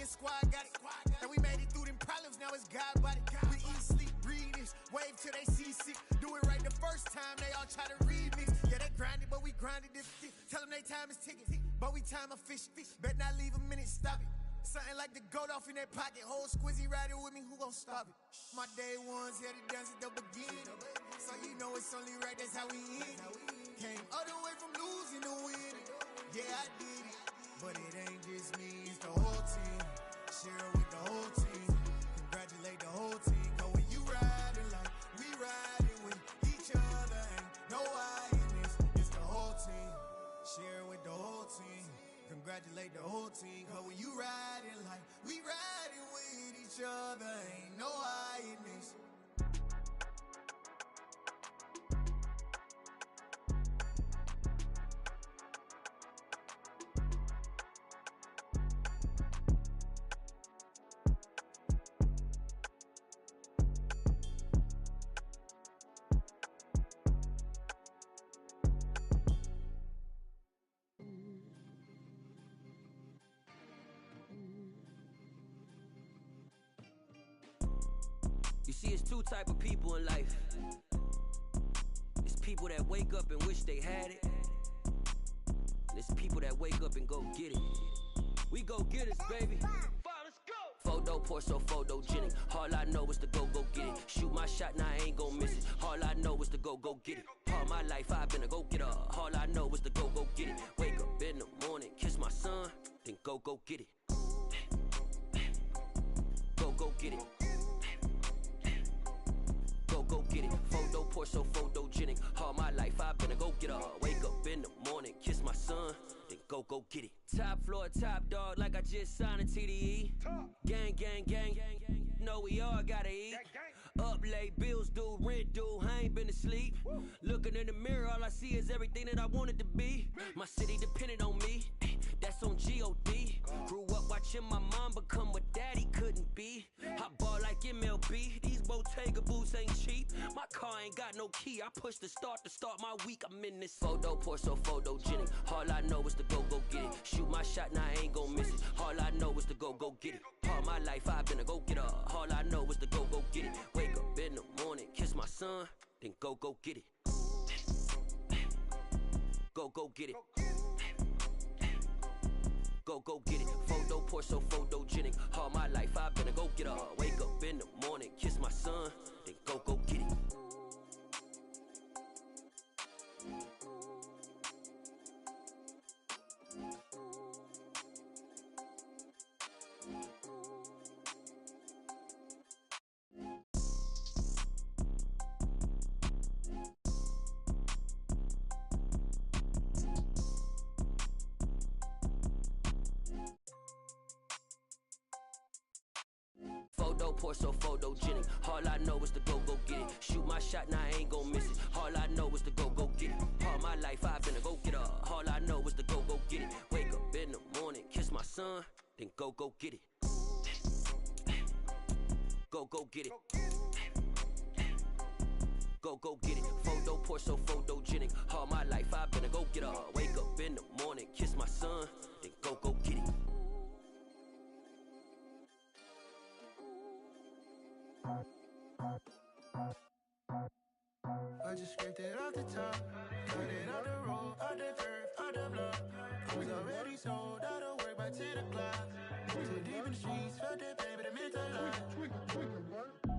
squad got it. And we made it through them problems, now it's God body. We eat, sleep, breathe this, wave till they see sick. Do it right the first time, they all try to remix. Yeah, they grinded, but we grinded different. Tell them they time is ticking, but we time efficient. Bet not leave a minute, stop it. Something like the goat off in that pocket. Whole squizzy riding with me, who gon' stop it? My day ones here to dance at the beginning. So you know it's only right, that's how we end. Came all the way from losing to winning. Yeah, I did it, but it ain't just me, it's the whole team. Share it with the whole team. Congratulate the whole team. Cause when you riding like we riding with each other, ain't no I in this. It's the whole team. Share it with the whole team. Congratulate the whole team. Cause when you riding like we riding with each other, ain't no I in this. You see, it's two type of people in life. It's people that wake up and wish they had it, and it's people that wake up and go get it. We go get it, baby. Let's go. Photo pour so photogenic. All I know is to go get it. Shoot my shot, now I ain't gon' miss it. All I know is to go get it. All my life I've been a go-getter. All I know is to go get it. Wake up in the morning, kiss my son, then go get it. Go get it. Go get it. Photo pour so photogenic. All my life I've been a go-getter. Wake up in the morning, kiss my son, then go get it. Top floor, top dog, like I just signed a TDE. Gang, gang, gang, know we all gotta eat. Up late, bills due, rent due, I ain't been asleep. Looking in the mirror, all I see is everything that I wanted to be. My city depended on me, that's on G.O.D. Grew up watching my mom become what daddy couldn't be. I ball like MLB, these Bottega boots ain't cheap. My car ain't got no key, I push the start to start my week. I'm in this photo pour so photogenic. All I know is to go get it. Shoot my shot, now I ain't gon' miss it. All I know is to go get it. All my life I've been a go-getter. All I know is to go get it. Wake up in the morning, kiss my son, then go get it. Go get it. Go get it. Photo pour so photogenic. All my life I've been a go-getter. Wake up in the morning, kiss my son, then go get it. Photo pour so photogenic. All I know is to go get it. Shoot my shot, now I ain't gon' miss it. All I know is to go get it. All my life I've been a go-getter. All I know is to go get it. Wake up in the morning, kiss my son, then go get it. Go get it. Go get it. Photo pour so photogenic. All my life I've been a go-getter. Wake up in the morning, kiss my son, then go get it. I just scraped it off the top, cut it out the road, out the curve, out the block. I was already sold, out of work by 10 o'clock. Too deep in the streets, felt that pain, but it meant a lot.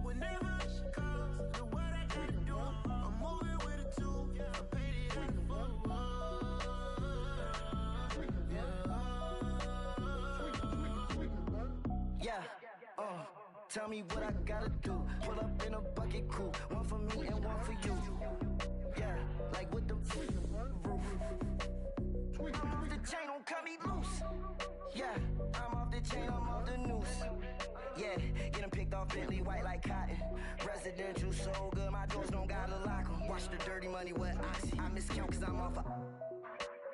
Whenever she calls, do what I gotta do. I'm moving with a two, I paid it out the boat. Yeah, tell me what I gotta do. Pull up in a bucket crew, one for me and one for you. Yeah, like with the roof. I'm off the chain, don't cut me loose. Yeah, I'm off the chain, I'm off the noose. Yeah, getting picked off Bentley, white like cotton. Residential so good, my doors don't gotta lock 'em. Watch the dirty money with Oxy. I miscount cause I'm off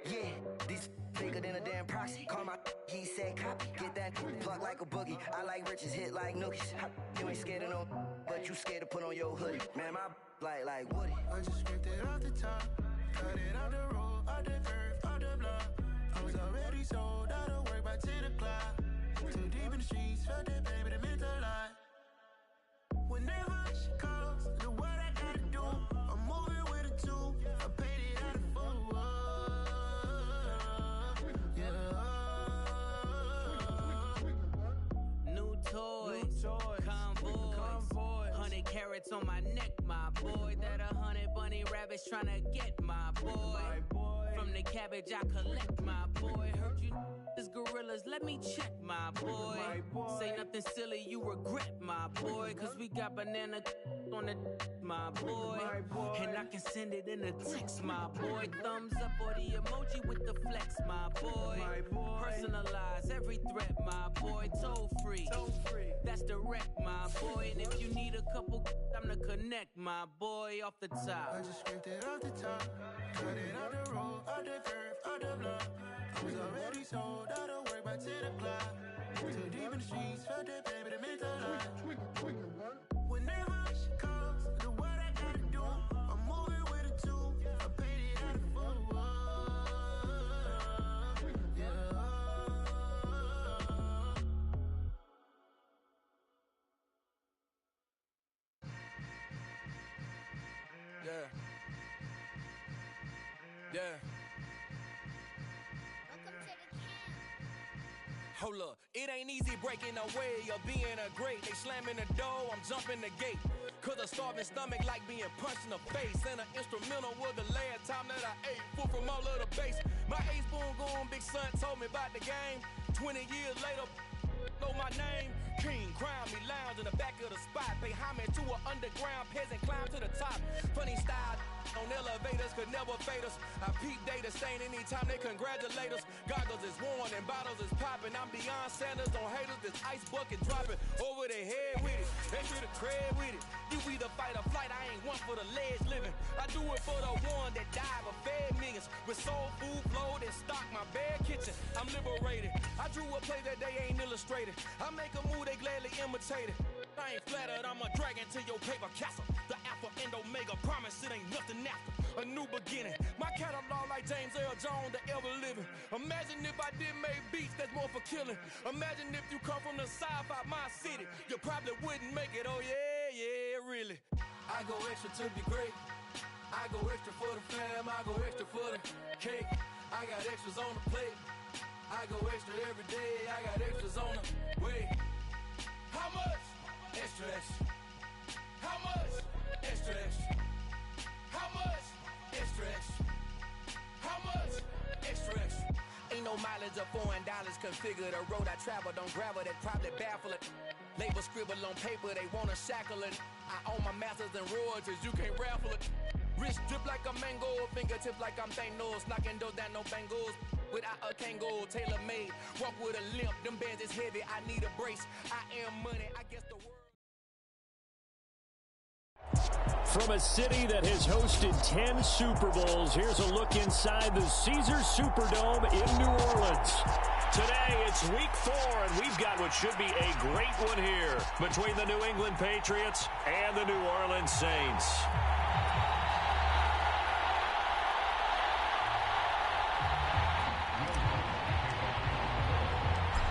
yeah, these bigger than a damn proxy. Call my he said copy. Get that plug like a boogie. I like riches, hit like nookies. You ain't scared of no, but you scared to put on your hoodie. Man, my like Woody. I just scraped it off the top, cut it out the road, out the curve, out the block. I was already sold, out of work by 10 o'clock. Too deep in the streets, felt that baby, that meant a lot. Whenever she calls, do what I gotta do. I'm moving with a two. I paid it out of full. Yeah. New toys, convoys, 100 carats on my neck, my boy. That 100 bunny rabbits tryna get my boy. From the cabbage I collect, my boy. Heard you is gorillas, let me check, my boy. Say nothing silly, you regret, my boy. Cause we got banana on the my boy. And I can send it in a text, my boy. Thumbs up or the emoji with the flex, my boy. Personalize every threat, my boy. Toll free, that's direct, my boy. And if you need a couple, I'm the connect, my boy. Off the top, I just scraped it off the top. Cut it out the road, out the curve, out the block. I was already sold out of work by 10 o'clock. Too deep in the streets, felt that baby, that meant a lot. Whenever she calls, do what I gotta do. I'm moving with a two. I paid it out of full. Yeah. Yeah. Hold up, it ain't easy breaking away or being a great. They slamming the door, I'm jumping the gate. Cause a starving stomach like being punched in the face. And an instrumental was the last time that I ate. Food from all of the base. My ace boom goon, big son told me about the game. 20 years later, know my name. King, crown me, lounge in the back of the spot. Pay homage to an underground peasant, climb to the top. Funny style on elevators could never fade us. I peep data stain anytime they congratulate us. Goggles is worn and bottles is popping. I'm beyond Sanders on haters. This ice bucket dropping over their head with it. They to the crib with it. You either fight or flight. I ain't one for the ledge living. I do it for the one that died but fed millions. With soul food flowed and stock my bare kitchen. I'm liberated. I drew a play that they ain't illustrated. I make a move, they gladly imitate it. I ain't flattered, I'm a dragon to your paper castle. The Alpha and Omega promise it ain't nothing after. A new beginning. My catalog like James Earl Jones, the ever living. Imagine if I did make beats that's more for killing. Imagine if you come from the south out my city. You probably wouldn't make it, oh yeah, really. I go extra to be great. I go extra for the fam, I go extra for the cake. I got extras on the plate. I go extra every day, I got extras on the way. How much? Extra, extra. How much? Extra, extra. How much? Extra, extra. How much? Extra, extra. Ain't no mileage of $4 configure the road I travel. Don't gravel, that probably baffle it. Label scribble on paper, they wanna shackle it. I own my masters and royalties, you can't raffle it. Wrist drip like a mango, fingertips like I'm Thanos. Knocking those down, no bangles. Without a Kango, tailor made. Walk with a limp, them bands is heavy, I need a brace. I am money, I guess the world. From a city that has hosted 10 Super Bowls, here's a look inside the Caesars Superdome in New Orleans. Today, it's week 4, and we've got what should be a great one here between the New England Patriots and the New Orleans Saints.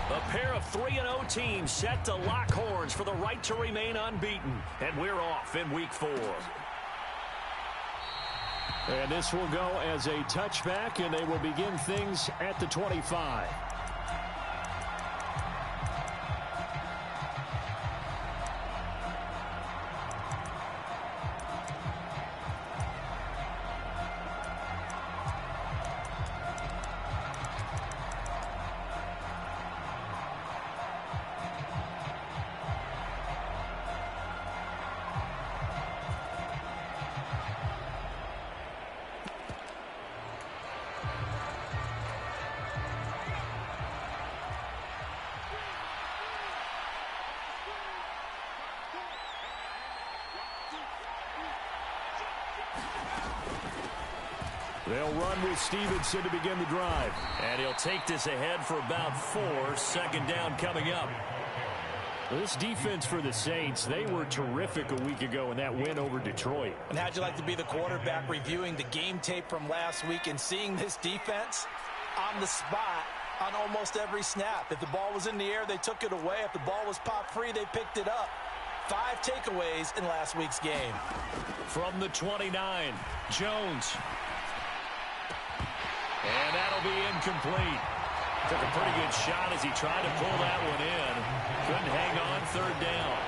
A pair of 3-0 teams set to lock horns for the right to remain unbeaten. And we're off in week 4. And this will go as a touchback, and they will begin things at the 25. They'll run with Stevenson to begin the drive. And he'll take this ahead for about 4. Second down coming up. This defense for the Saints, they were terrific a week ago in that win over Detroit. And how'd you like to be the quarterback reviewing the game tape from last week and seeing this defense on the spot on almost every snap. If the ball was in the air, they took it away. If the ball was popped free, they picked it up. 5 takeaways in last week's game. From the 29, Jones. And that'll be incomplete. Took a pretty good shot as he tried to pull that one in. Couldn't hang on, third down.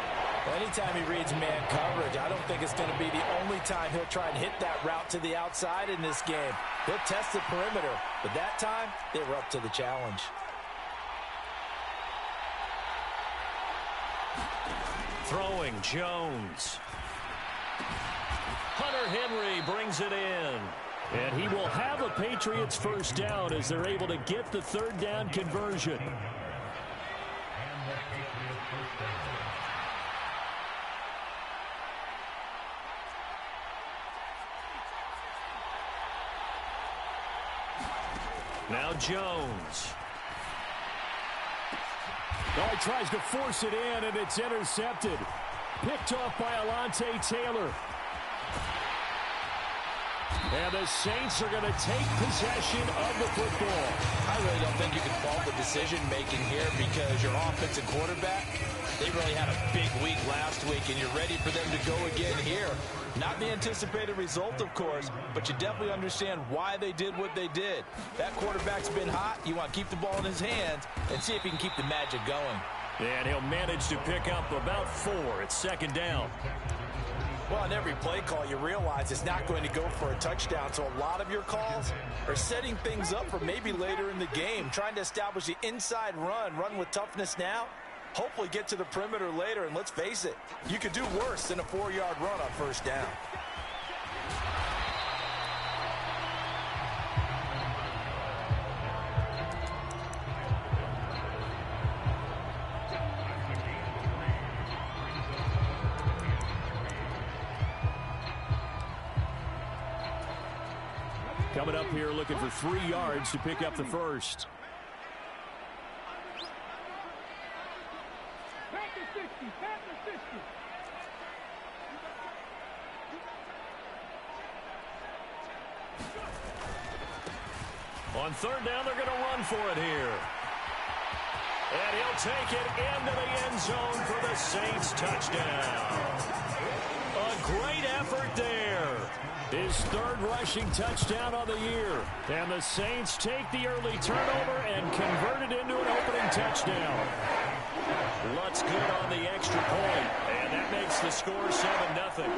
Anytime he reads man coverage, I don't think it's going to be the only time he'll try and hit that route to the outside in this game. He'll test the perimeter, but that time, they were up to the challenge. Throwing, Jones. Hunter Henry brings it in. And he will have a Patriots first down as they're able to get the third down conversion. Now Jones. Oh, he tries to force it in, and it's intercepted. Picked off by Alontae Taylor. And the Saints are going to take possession of the football. I really don't think you can fault the decision-making here because your offensive quarterback, they really had a big week last week, and you're ready for them to go again here. Not the anticipated result, of course, but you definitely understand why they did what they did. That quarterback's been hot. You want to keep the ball in his hands and see if he can keep the magic going. And he'll manage to pick up about 4. It's second down. Well, on every play call, you realize it's not going to go for a touchdown, so a lot of your calls are setting things up for maybe later in the game, trying to establish the inside run with toughness now, hopefully get to the perimeter later, and let's face it, you could do worse than a 4-yard run on first down. Coming up here looking for 3 yards to pick up the first. On third down, they're going to run for it here. And he'll take it into the end zone for the Saints touchdown. A great effort there. His third rushing touchdown on the year. And the Saints take the early turnover and convert it into an opening touchdown. Lutz good on the extra point, and that makes the score 7-0.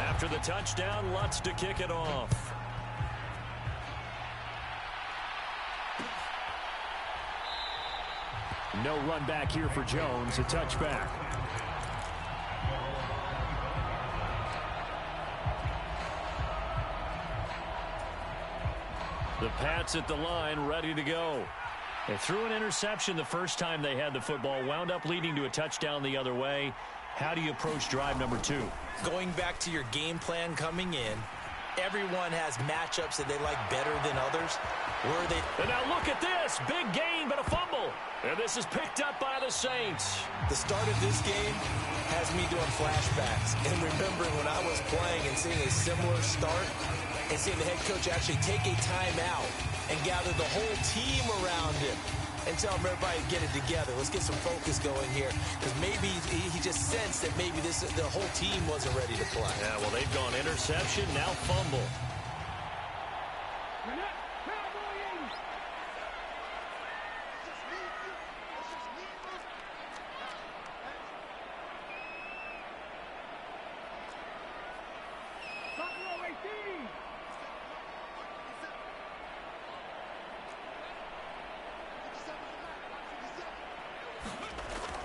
After the touchdown, Lutz to kick it off. No run back here for Jones, a touchback. The Pats at the line, ready to go. They threw an interception the first time they had the football, wound up leading to a touchdown the other way. How do you approach drive number 2? Going back to your game plan coming in, everyone has matchups that they like better than others. And now look at this. Big gain, but a fumble. And this is picked up by the Saints. The start of this game has me doing flashbacks and remembering when I was playing and seeing a similar start and seeing the head coach actually take a timeout and gather the whole team around him and tell everybody to get it together. Let's get some focus going here, because maybe he just sensed that maybe the whole team wasn't ready to play. Yeah, well, they've gone interception, now fumble.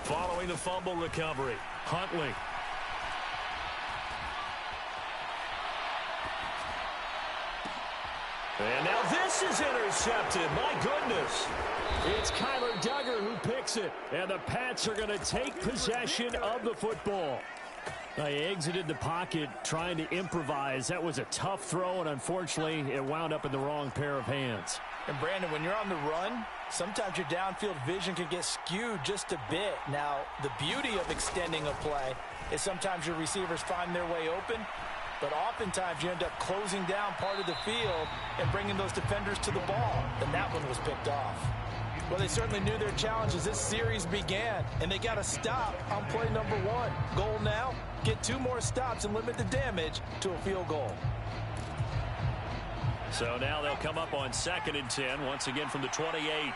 Following the fumble recovery, Huntley. And now this is intercepted. My goodness. It's Kyler Duggar who picks it. And the Pats are going to take possession of the football. He exited the pocket trying to improvise. That was a tough throw, and unfortunately, it wound up in the wrong pair of hands. And Brandon, when you're on the run, sometimes your downfield vision can get skewed just a bit. Now, the beauty of extending a play is sometimes your receivers find their way open, but oftentimes you end up closing down part of the field and bringing those defenders to the ball. And that one was picked off. Well, they certainly knew their challenge as this series began, and they got to stop on play number 1. Goal now, get 2 more stops and limit the damage to a field goal. So now they'll come up on 2nd and 10, once again from the 28.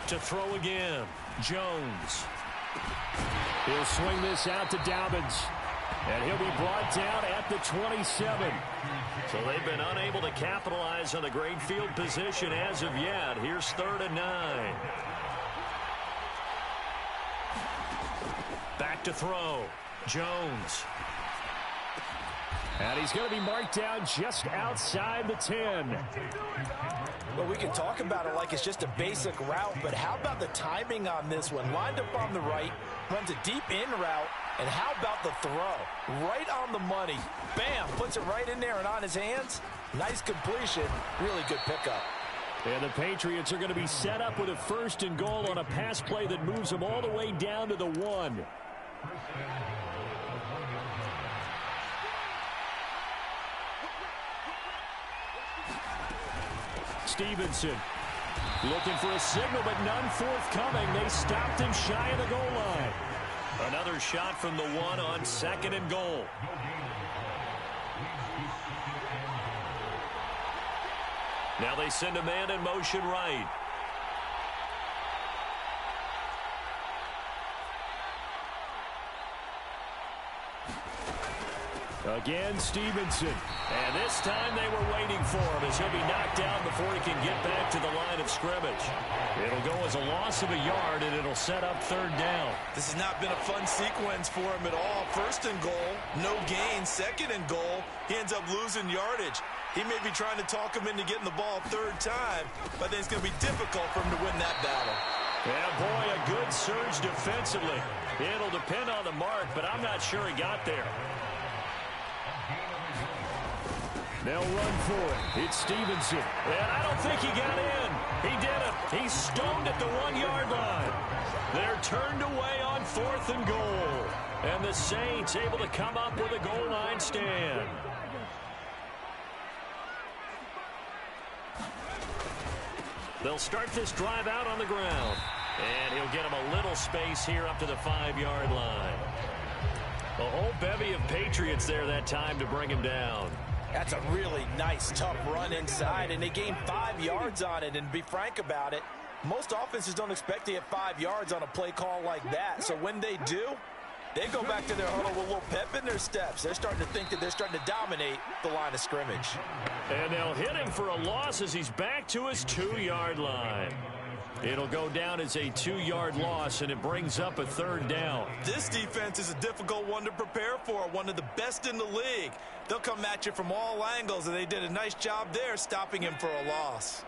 To throw again, Jones. He'll swing this out to Dobbins. And he'll be brought down at the 27. So they've been unable to capitalize on the great field position as of yet. Here's 3rd and 9. Back to throw. Jones. And he's going to be marked down just outside the 10. Well, we can talk about it like it's just a basic route, but how about the timing on this one? Lined up on the right, runs a deep in route, and how about the throw? Right on the money. Bam, puts it right in there and on his hands. Nice completion. Really good pickup. And the Patriots are going to be set up with a 1st and goal on a pass play that moves them all the way down to the 1. Stevenson looking for a signal, but none forthcoming. They stopped him shy of the goal line. Another shot from the 1 on 2nd and goal. Now they send a man in motion right. Again, Stevenson. And this time they were waiting for him as he'll be knocked down before he can get back to the line of scrimmage. It'll go as a loss of a yard, and it'll set up 3rd down. This has not been a fun sequence for him at all. 1st and goal, no gain. 2nd and goal, he ends up losing yardage. He may be trying to talk him into getting the ball 3rd time, but then it's going to be difficult for him to win that battle. Yeah, boy, a good surge defensively. It'll depend on the mark, but I'm not sure he got there. They'll run for it. It's Stevenson. And I don't think he got in. He did it. He's stoned at the 1-yard line. They're turned away on 4th and goal. And the Saints able to come up with a goal line stand. They'll start this drive out on the ground. And he'll get him a little space here up to the 5-yard line. A whole bevy of Patriots there that time to bring him down. That's a really nice, tough run inside, and they gained 5 yards on it. And to be frank about it, most offenses don't expect to get 5 yards on a play call like that. So when they do, they go back to their huddle with a little pep in their steps. They're starting to think that they're starting to dominate the line of scrimmage. And they'll hit him for a loss as he's back to his 2-yard line. It'll go down as a 2-yard loss, and it brings up a 3rd down. This defense is a difficult one to prepare for, one of the best in the league. They'll come at you from all angles, and they did a nice job there stopping him for a loss.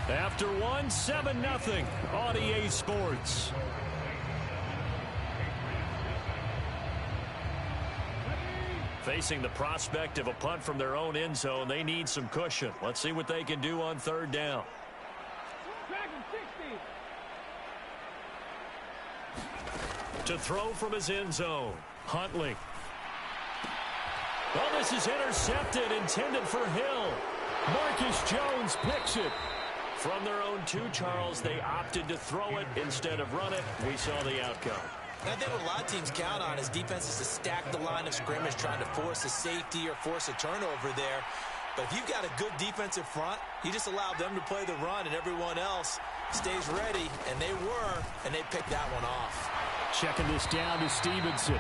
After 1, 7-0 on EA Sports. Facing the prospect of a punt from their own end zone, they need some cushion. Let's see what they can do on 3rd down. To throw from his end zone, Huntley. Well, this is intercepted, intended for Hill. Marcus Jones picks it. From their own 2, Charles, they opted to throw it instead of run it. We saw the outcome. I think what a lot of teams count on is defenses to stack the line of scrimmage, trying to force a safety or force a turnover there. But if you've got a good defensive front, you just allow them to play the run, and everyone else stays ready, and they were, and they picked that one off. Checking this down to Stevenson.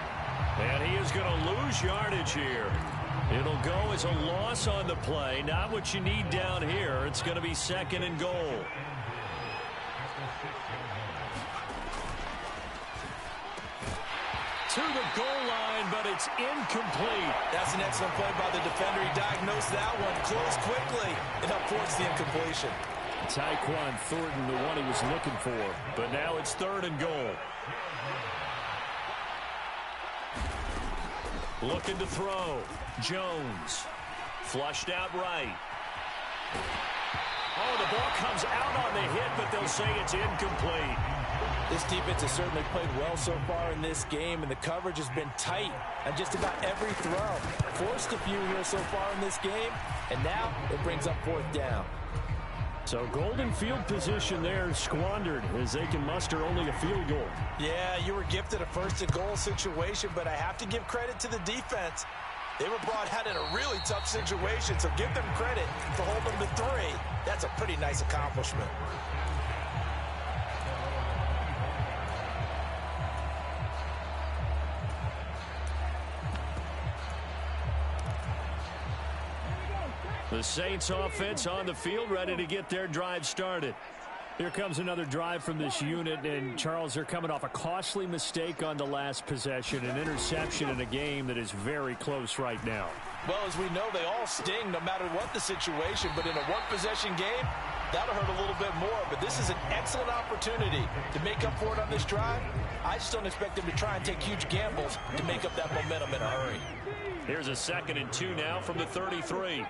And he is going to lose yardage here. It'll go as a loss on the play. Not what you need down here. It's going to be 2nd and goal. to the goal line, but it's incomplete. That's an excellent play by the defender. He diagnosed that one, closed quickly, and up forced the incompletion. Tyquan Thornton, the one he was looking for, but now it's 3rd and goal. Looking to throw. Jones. Flushed out right. Oh, the ball comes out on the hit, but they'll say it's incomplete. This defense has certainly played well so far in this game, and the coverage has been tight on just about every throw. Forced a few here so far in this game, and now it brings up 4th down. So golden field position there squandered as they can muster only a field goal. Yeah, you were gifted a 1st and goal situation, but I have to give credit to the defense. They were brought out in a really tough situation, so give them credit for holding them to 3. That's a pretty nice accomplishment. The Saints offense on the field, ready to get their drive started. Here comes another drive from this unit, and Charles, they're coming off a costly mistake on the last possession, an interception in a game that is very close right now. Well, as we know, they all sting no matter what the situation, but in a one-possession game, that'll hurt a little bit more. But this is an excellent opportunity to make up for it on this drive. I just don't expect them to try and take huge gambles to make up that momentum in a hurry. Here's a 2nd and 2 now from the 33.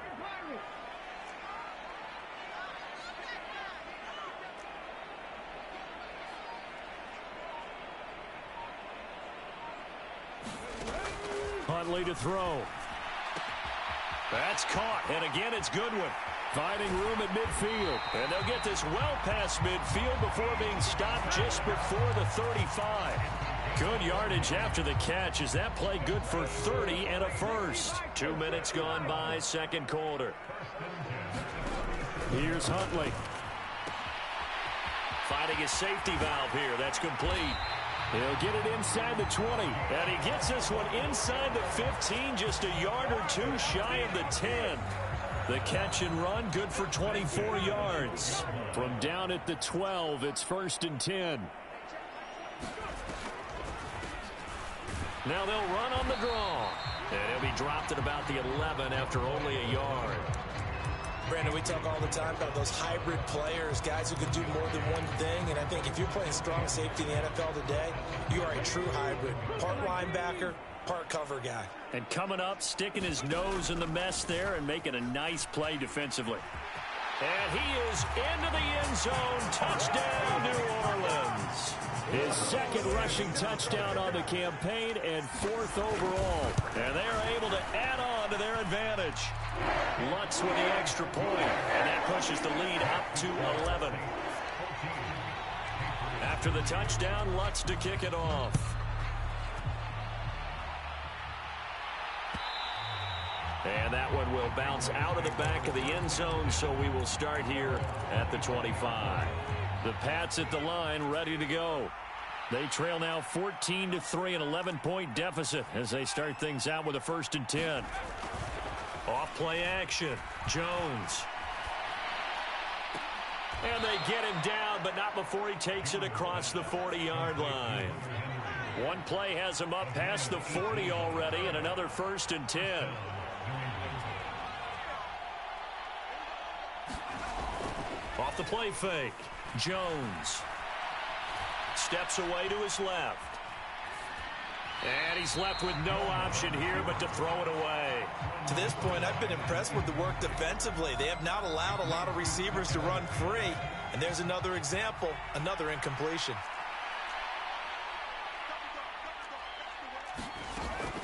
Huntley to throw. That's caught, and again it's Goodwin. Finding room at midfield, and they'll get this well past midfield before being stopped just before the 35. Good yardage after the catch. Is that play good for 30 and a first? 2 minutes gone by, 2nd quarter. Here's Huntley. Finding his safety valve here. That's complete. He'll get it inside the 20, and he gets this one inside the 15, just a yard or 2 shy of the 10. The catch and run, good for 24 yards. From down at the 12, it's 1st and 10. Now they'll run on the draw, and he'll be dropped at about the 11 after only a yard. Brandon, we talk all the time about those hybrid players, guys who can do more than one thing, and I think if you're playing strong safety in the NFL today, you are a true hybrid. Part linebacker, part cover guy. And coming up, sticking his nose in the mess there and making a nice play defensively. And he is into the end zone. Touchdown, New Orleans. His 2nd rushing touchdown on the campaign and 4th overall. And they are able to add on to their advantage. Lutz with the extra point, and that pushes the lead up to 11. After the touchdown, Lutz to kick it off. And that one will bounce out of the back of the end zone, so we will start here at the 25. The Pats at the line, ready to go. They trail now 14-3, an 11-point deficit as they start things out with a 1st and 10. Off play action. Jones. And they get him down, but not before he takes it across the 40-yard line. One play has him up past the 40 already, and another 1st and 10. Off the play fake. Jones. Steps away to his left. And he's left with no option here but to throw it away. To this point, I've been impressed with the work defensively. They have not allowed a lot of receivers to run free. And there's another example, another incompletion.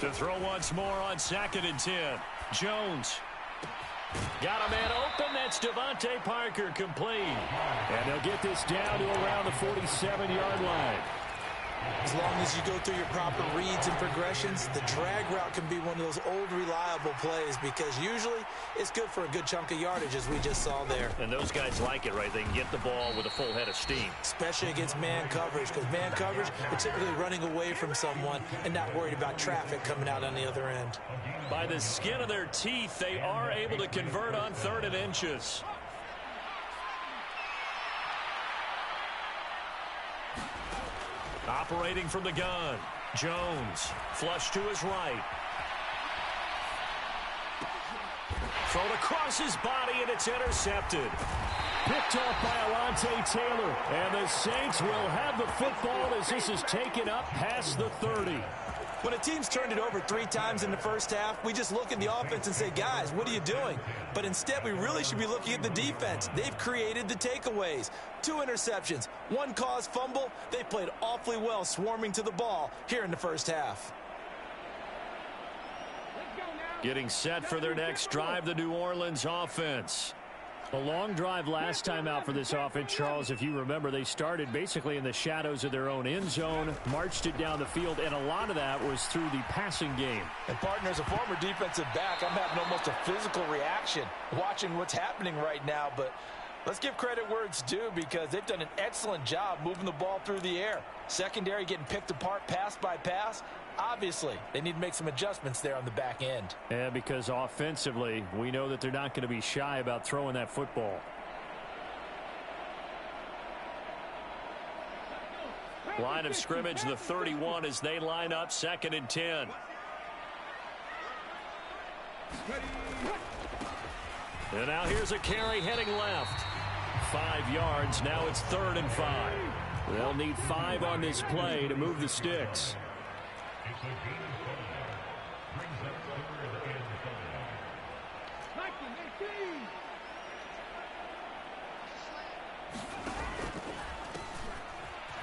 To throw once more on 2nd and 10. Jones. Got a man open. That's Devontae Parker, complete. And they'll get this down to around the 47-yard line. As long as you go through your proper reads and progressions, the drag route can be one of those old reliable plays because usually it's good for a good chunk of yardage, as we just saw there. And those guys like it, right? They can get the ball with a full head of steam. Especially against man coverage, because man coverage, they're typically running away from someone and not worried about traffic coming out on the other end. By the skin of their teeth, they are able to convert on 3rd and inches. Operating from the gun. Jones, flush to his right. Thrown across his body, and it's intercepted. Picked off by Alontae Taylor. And the Saints will have the football as this is taken up past the 30. When a team's turned it over 3 times in the first half, we just look at the offense and say, guys, what are you doing? But instead, we really should be looking at the defense. They've created the takeaways. 2 interceptions, 1 caused fumble. They played awfully well swarming to the ball here in the first half. Getting set for their next drive, the New Orleans offense. A long drive last time out for this offense, Charles. If you remember, they started basically in the shadows of their own end zone, marched it down the field, and a lot of that was through the passing game. And, partner, as a former defensive back, I'm having almost a physical reaction watching what's happening right now. But let's give credit where it's due because they've done an excellent job moving the ball through the air. Secondary getting picked apart pass by pass. Obviously, they need to make some adjustments there on the back end. Yeah, because offensively, we know that they're not going to be shy about throwing that football. Line of scrimmage, the 31 as they line up, 2nd and 10. And now here's a carry heading left. 5 yards, now it's 3rd and 5. They'll need 5 on this play to move the sticks.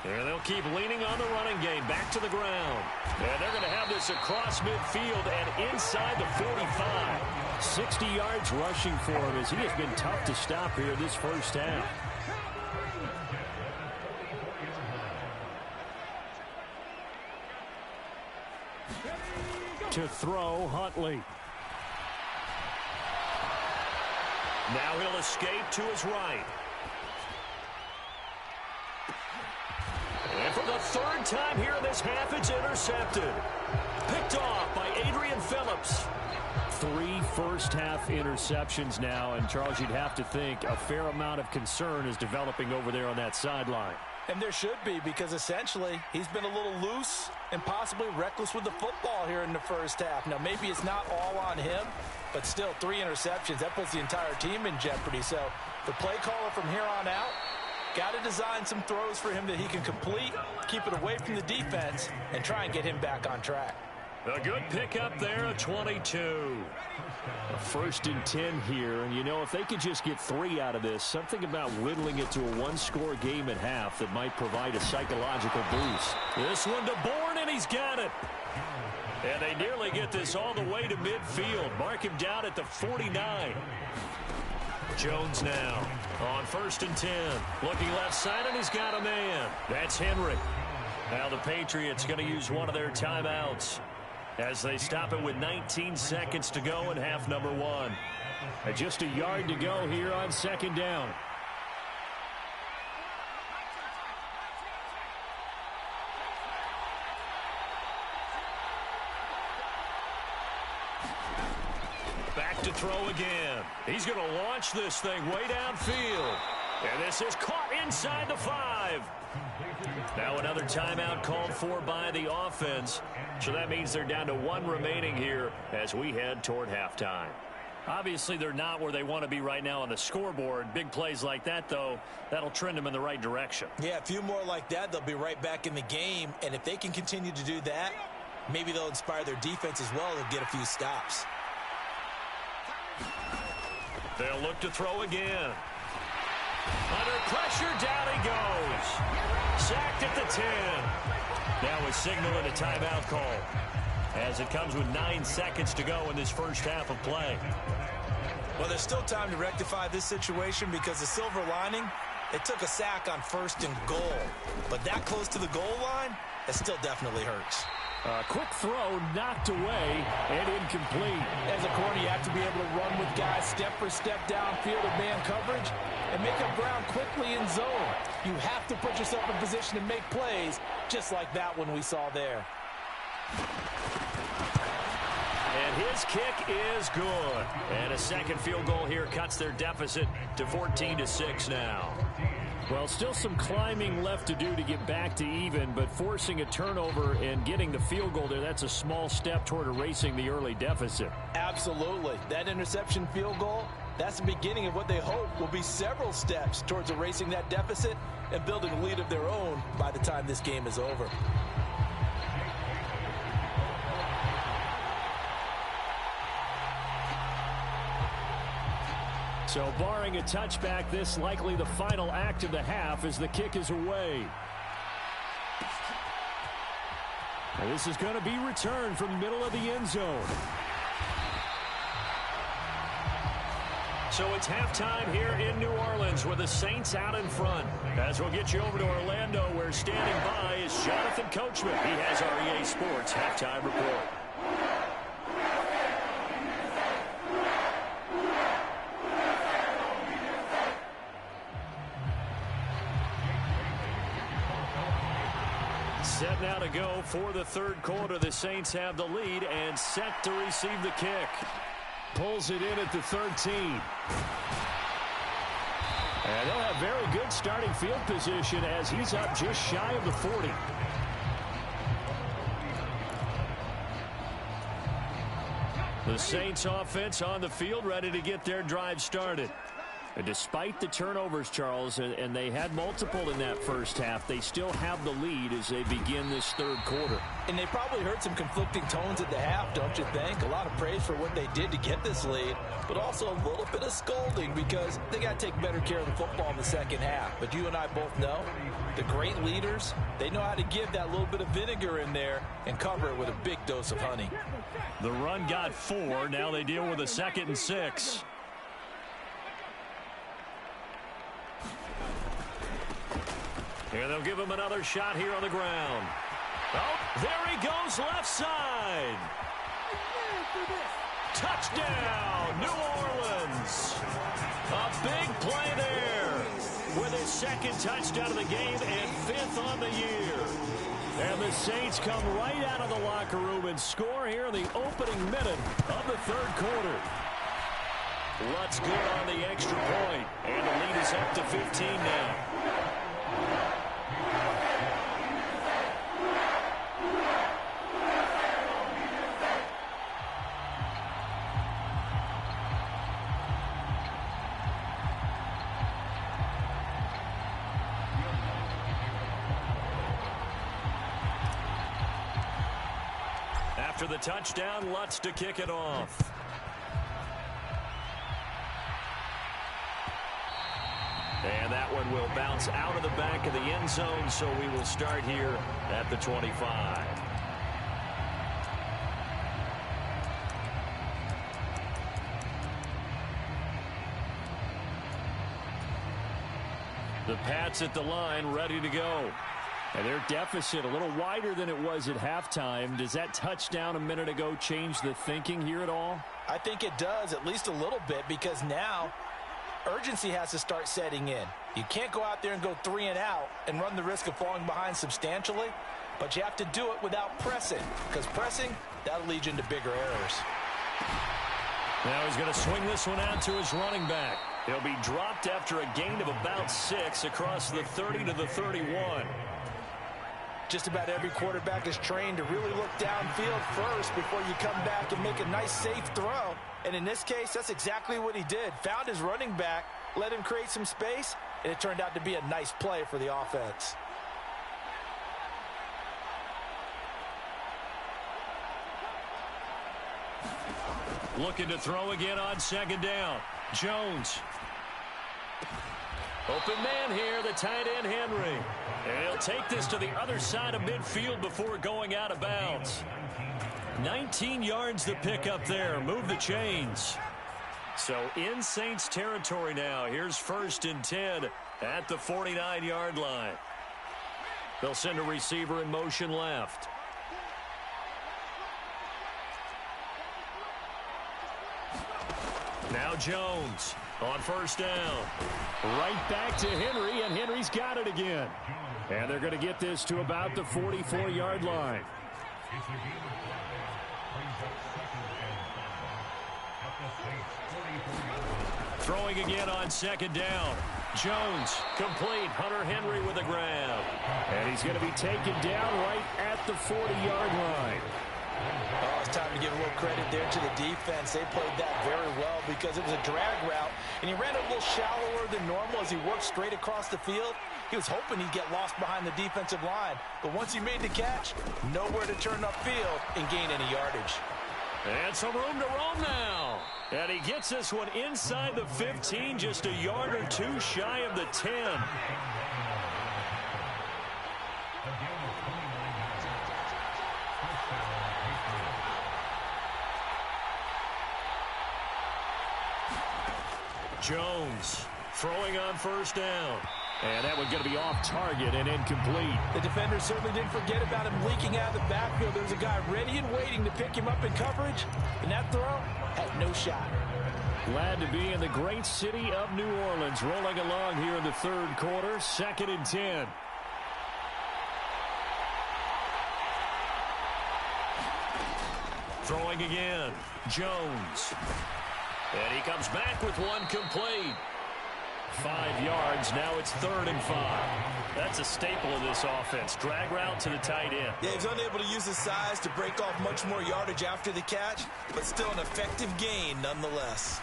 And they'll keep leaning on the running game. Back to the ground. And they're going to have this across midfield and inside the 45. 60 yards rushing for him as he has been tough to stop here this first half. To throw, Huntley. Now he'll escape to his right. And for the 3rd time here in this half, it's intercepted. Picked off by Adrian Phillips. 3 first-half interceptions now, and Charles, you'd have to think a fair amount of concern is developing over there on that sideline. And there should be, because essentially he's been a little loose and possibly reckless with the football here in the first half. Now, maybe it's not all on him, but still 3 interceptions. That puts the entire team in jeopardy. So the play caller from here on out, got to design some throws for him that he can complete, keep it away from the defense, and try and get him back on track. A good pickup there, a 22. A 1st and 10 here, and you know, if they could just get 3 out of this, something about whittling it to a 1-score game at half that might provide a psychological boost. This one to Bourne, and he's got it. And they nearly get this all the way to midfield. Mark him down at the 49. Jones now on 1st and 10. Looking left side, and he's got a man. That's Henry. Now the Patriots going to use one of their timeouts as they stop it with 19 seconds to go in half number 1. And just a yard to go here on 2nd down. Back to throw again. He's going to launch this thing way downfield. And this is caught inside the 5. Now another timeout called for by the offense. So that means they're down to 1 remaining here as we head toward halftime. Obviously, they're not where they want to be right now on the scoreboard. Big plays like that, though, that'll trend them in the right direction. Yeah, a few more like that, they'll be right back in the game. And if they can continue to do that, maybe they'll inspire their defense as well to get a few stops. They'll look to throw again. Under pressure, down he goes. Sacked at the 10. Now a signal and a timeout call as it comes with 9 seconds to go in this first half of play. Well, there's still time to rectify this situation because the silver lining, it took a sack on 1st and goal. But that close to the goal line, it still definitely hurts. Quick throw knocked away and incomplete. As a corner, you have to be able to run with guys step for step downfield of man coverage and make up ground quickly in zone. You have to put yourself in position to make plays just like that one we saw there. And his kick is good. And a second field goal here cuts their deficit to 14-6 now. Well, still some climbing left to do to get back to even, but forcing a turnover and getting the field goal there, that's a small step toward erasing the early deficit. Absolutely. That interception field goal, that's the beginning of what they hope will be several steps towards erasing that deficit and building a lead of their own by the time this game is over. So barring a touchback, this likely the final act of the half as the kick is away. And this is going to be returned from the middle of the end zone. So it's halftime here in New Orleans with the Saints out in front. As we'll get you over to Orlando, where standing by is Jonathan Coachman. He has our EA Sports halftime report. Set now to go for the third quarter. The Saints have the lead and set to receive the kick. Pulls it in at the 13. And they'll have very good starting field position as he's up just shy of the 40. The Saints offense on the field ready to get their drive started. And despite the turnovers, Charles, and they had multiple in that first half, they still have the lead as they begin this third quarter. And they probably heard some conflicting tones at the half, don't you think? A lot of praise for what they did to get this lead, but also a little bit of scolding because they got to take better care of the football in the second half. But you and I both know the great leaders, they know how to give that little bit of vinegar in there and cover it with a big dose of honey. The run got 4. Now they deal with a 2nd and 6. And they'll give him another shot here on the ground. Oh, there he goes left side. Touchdown, New Orleans. A big play there with his 2nd touchdown of the game and 5th on the year. And the Saints come right out of the locker room and score here in the opening minute of the third quarter. Lutz good on the extra point, and the lead is up to 15 now. After the touchdown, Lutz to kick it off. And that one will bounce out of the back of the end zone, so we will start here at the 25. The Pats at the line, ready to go. And their deficit a little wider than it was at halftime. Does that touchdown a minute ago change the thinking here at all? I think it does, at least a little bit, because now urgency has to start setting in. You can't go out there and go 3 and out and run the risk of falling behind substantially, but you have to do it without pressing, because pressing, that'll lead you into bigger errors. Now he's going to swing this one out to his running back. He'll be dropped after a gain of about 6 across the 30 to the 31. Just about every quarterback is trained to really look downfield first before you come back and make a nice, safe throw. And in this case, that's exactly what he did. Found his running back, let him create some space, and it turned out to be a nice play for the offense. Looking to throw again on 2nd down. Jones. Open man here, the tight end Henry. And he'll take this to the other side of midfield before going out of bounds. 19 yards to pick up there. Move the chains. So in Saints territory now. Here's 1st and 10 at the 49-yard line. They'll send a receiver in motion left. Now Jones on 1st down. Right back to Henry, and Henry's got it again. And they're going to get this to about the 44-yard line. Throwing again on second down. Jones, complete. Hunter Henry with a grab. And he's going to be taken down right at the 40-yard line. Oh, it's time to give a little credit there to the defense. They played that very well because it was a drag route, and he ran a little shallower than normal as he worked straight across the field. He was hoping he'd get lost behind the defensive line, but once he made the catch, nowhere to turn upfield and gain any yardage. And some room to roam now. And he gets this one inside the 15, just a yard or two shy of the 10. Jones throwing on first down. And that one's going to be off target and incomplete. The defender certainly didn't forget about him leaking out of the backfield. There's a guy ready and waiting to pick him up in coverage. And that throw had no shot. Glad to be in the great city of New Orleans. Rolling along here in the third quarter. 2nd and 10. Throwing again. Jones. And he comes back with one complete. 5 yards. Now it's 3rd and 5. That's a staple of this offense. Drag route to the tight end. Yeah, he's unable to use his size to break off much more yardage after the catch, but still an effective gain nonetheless.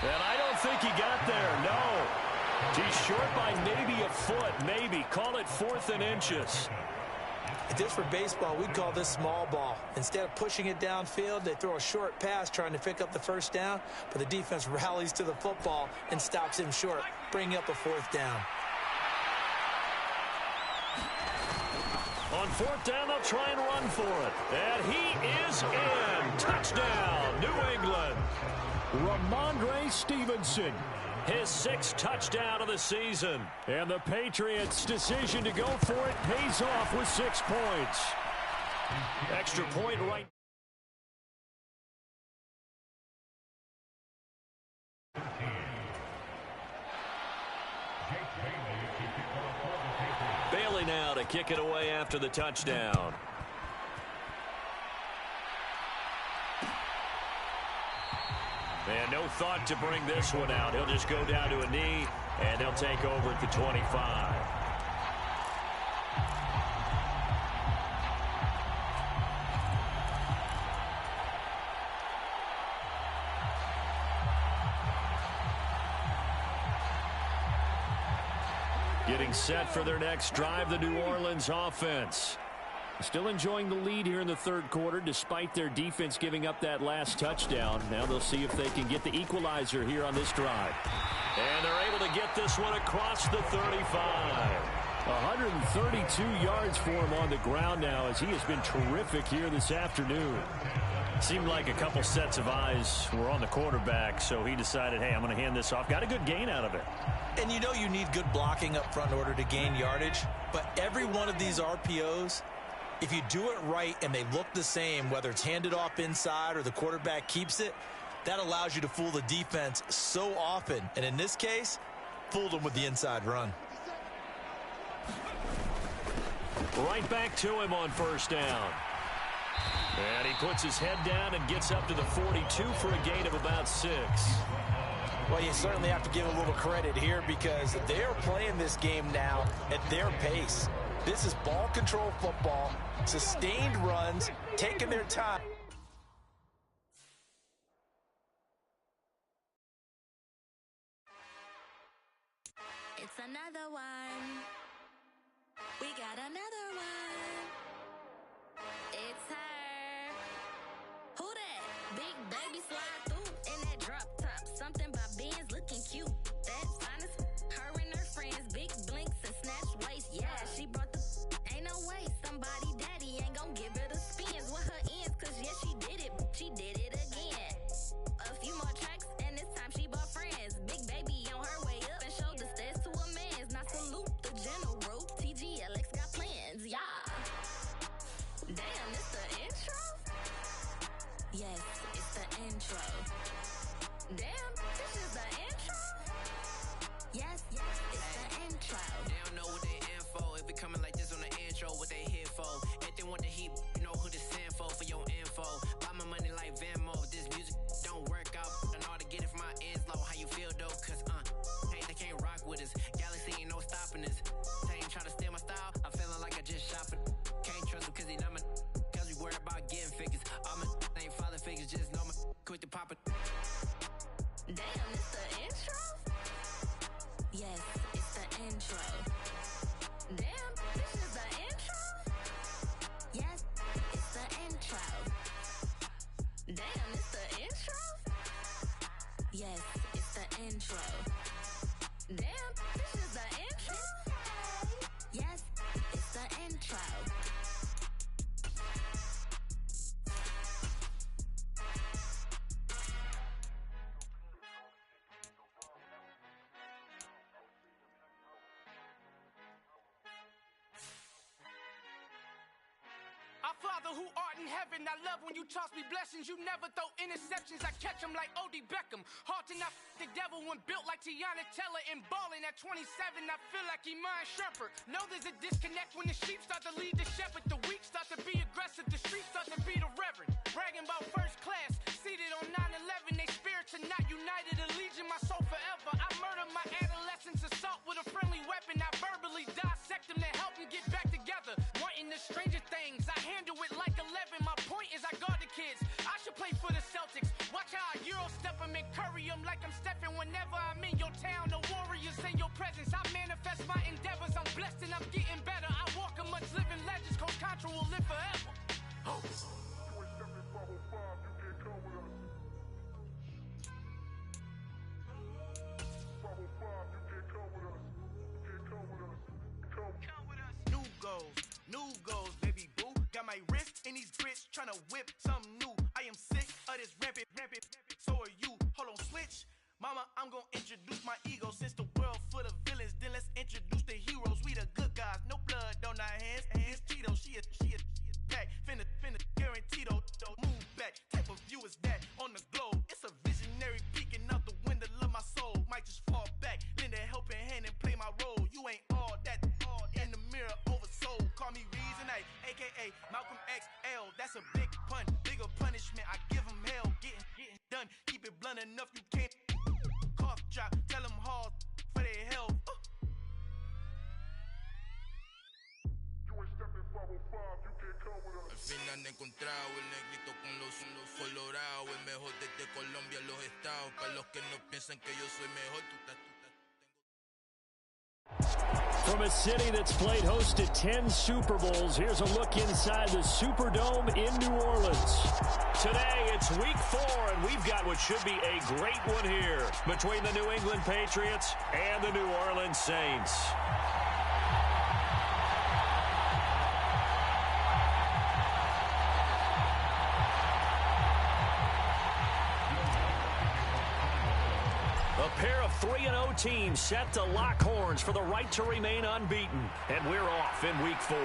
And I don't think he got there. No. He's short by maybe a foot. Maybe. Call it 4th and inches. If this were baseball, we'd call this small ball. Instead of pushing it downfield, they throw a short pass trying to pick up the first down, but the defense rallies to the football and stops him short, bringing up a 4th down. On 4th down, they'll try and run for it. And he is in. Touchdown, New England. Ramondre Stevenson. His 6th touchdown of the season. And the Patriots' decision to go for it pays off with 6 points. Extra point right. Bailey now to kick it away after the touchdown. And no thought to bring this one out. He'll just go down to a knee, and he'll take over at the 25. Getting set for their next drive, the New Orleans offense. Still enjoying the lead here in the third quarter despite their defense giving up that last touchdown. Now they'll see if they can get the equalizer here on this drive. And they're able to get this one across the 35. 132 yards for him on the ground now as he has been terrific here this afternoon. Seemed like a couple sets of eyes were on the quarterback, so he decided, hey, I'm going to hand this off. Got a good gain out of it. And you know you need good blocking up front in order to gain yardage, but every one of these RPOs, if you do it right and they look the same, whether it's handed off inside or the quarterback keeps it, that allows you to fool the defense so often. And in this case, fooled them with the inside run. Right back to him on first down. And he puts his head down and gets up to the 42 for a gain of about 6. Well, you certainly have to give a little credit here because they're playing this game now at their pace. This is ball control football, sustained runs, taking their time. It's another one. We got another one. It's her. Who that? Big baby slide through in that drop top. Something by Benz looking cute. That's honest. Her and her friends, big blinks and snatch waist. Yeah, she brought the. Ain't no way somebody daddy ain't gon' give her the spins with her ends. Cause yeah, she did it. She did it again. A few more tracks and this time she bought friends. Big baby on her way up and showed the stairs to a man's. Now salute the general. TGLX got plans, yeah. Damn, it's the intro? Yes, it's the intro. intro. Damn, this is the intro? Yes, it's the intro. Our Father who art in heaven, I love when you toss me blessings. You never throw interceptions, I catch them like O.D. Beckham. Hard to not the devil when built like Tiana Teller. And balling at 27, I feel like Iman Shumpert. Know there's a disconnect when the sheep start to lead the shepherd. The weak start to be aggressive, the streets start to be the reverend. Bragging about first class, seated on 9/11. They spirits are not united, allegiance my soul forever. I murder my adolescence, assault with a friendly weapon. I verbally dissect them to help them get back together. Wanting the stranger things, I handle it like 11. My point is I guard the kids. I should play for the Celtics. Watch how I Euro step them and curry them like I'm Stephen. Whenever I'm in your town, the Warriors in your presence. I manifest my endeavors. I'm blessed and I'm getting better. I walk amongst living legends. Coach Contra will live forever. Oh. New goals, baby boo. Got my wrist in these grits, tryna whip something new. I am sick of this rampant. So are you. Hold on, switch. Mama, I'm gonna introduce my ego. Since the world full of villains, then let's introduce the heroes. We the good guys, no blood on our hands. Hands Cheeto, she is back. Finna, guaranteed. Move back. Type of view is that on the globe? It's a visionary peeking out the window of my soul. Might just fall back, lend a helping hand and play my role. You ain't all that. In the mirror, oversold. Call me Reason A, aka Malcolm XL. That's a big pun, bigger punishment. I give him hell, getting done. Keep it blunt enough, you can't. Cough drop, tell them hard for their health. Al fin han encontrado el negrito con los colorados. El mejor desde Colombia, los estados. Para los que no piensan que yo soy mejor, From a city that's played host to 10 Super Bowls, here's a look inside the Superdome in New Orleans. Today, it's week 4, and we've got what should be a great one here between the New England Patriots and the New Orleans Saints. A pair of 3-0 teams set to lock horns for the right to remain unbeaten. And we're off in week 4.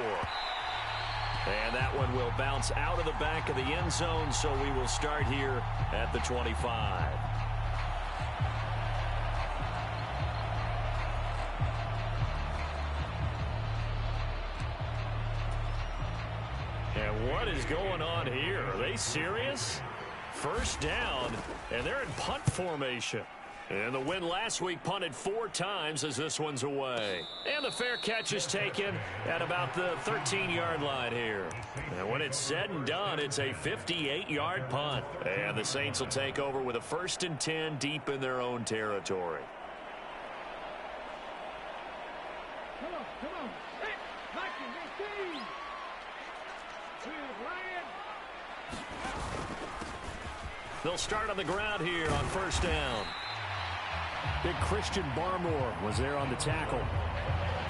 And that one will bounce out of the back of the end zone, so we will start here at the 25. And what is going on here? Are they serious? First down, and they're in punt formation. And the win last week punted 4 times as this one's away. And the fair catch is taken at about the 13-yard line here. And when it's said and done, it's a 58-yard punt. And the Saints will take over with a 1st and 10 deep in their own territory. Come on. They'll start on the ground here on 1st down. Big Christian Barmore was there on the tackle.